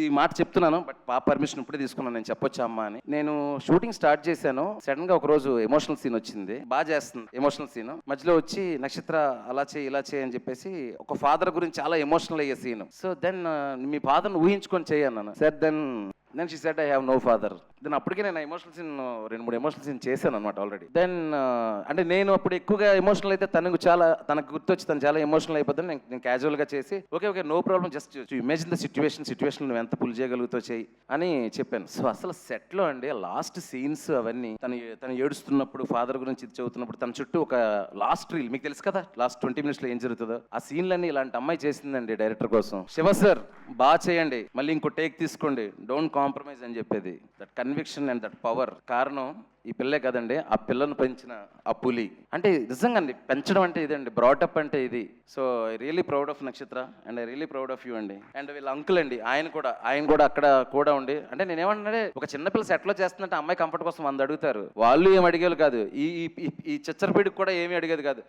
ఈ మాట చెప్తున్నాను, బట్ పాప పర్మిషన్ ఇప్పుడే తీసుకున్నాను, నేను చెప్పొచ్చా అమ్మా అని. నేను షూటింగ్ స్టార్ట్ చేశాను, సడన్ గా ఒక రోజు ఎమోషనల్ సీన్ వచ్చింది, బాగా చేస్తుంది ఎమోషనల్ సీన్. మధ్యలో వచ్చి నక్షత్ర అలా చేయి ఇలా చేయి అని చెప్పేసి ఒక ఫాదర్ గురించి చాలా ఎమోషనల్ అయ్యే సీన్. సో దెన్ మీ ఫాదర్ని ఊహించుకొని చేయన్నాను sir. Then she said I have no father. దెన్ అప్పటికే నేను ఎమోషనల్ సీన్ 2-3 ఎమోషనల్ సీన్ చేశాను అనమాట ఆల్రెడీ. దెన్ అంటే నేను అప్పుడు ఎక్కువగా ఎమోషనల్ అయితే తనకు గుర్తొచ్చి తను చాలా ఎమోషనల్ అయిపోతుంది. నేను క్యాజువల్గా చేసి okay no problem, just imagine the situation నువ్వు ఎంత పుల్ చేయగలుగుతావు చేయి అని చెప్పాను. సో అసలు సెట్లో అండి లాస్ట్ సీన్స్ అవన్నీ తను ఏడుస్తున్నప్పుడు ఫాదర్ గురించి ఇది చదువుతున్నప్పుడు తన చుట్టూ ఒక లాస్ట్ రీల్ మీకు తెలుసు కదా, లాస్ట్ 20 minutes ఏం జరుగుతుందో ఆ సీన్లన్నీ ఇలాంటి అమ్మాయి చేసిందండి డైరెక్టర్ కోసం. శివ సార్ బాగా చేయండి, మళ్ళీ ఇంకో టేక్ తీసుకోండి, డోంట్ కాంప్రమైజ్ అని చెప్పేది. That conviction and that power కారణం ఈ పిల్లే కదండి, ఆ పిల్లను పెంచిన ఆ పులి. అంటే నిజంగా అండి పెంచడం అంటే ఇదండి, బ్రాటప్ అంటే ఇది. So I really proud of Nakshatra and I really proud of you అండి. అండ్ వీళ్ళ అంకుల్ అండి, ఆయన కూడా అక్కడ కూడా ఉండి, అంటే నేనేమంటే ఒక చిన్నపిల్ల సెట్లో చేస్తుందంటే అమ్మాయి కంఫర్ట్ కోసం 100 అడుగుతారు, వాళ్ళు ఏం అడిగేది కాదు, ఈ చిచ్చరపీడికి కూడా ఏమీ అడిగేది కాదు.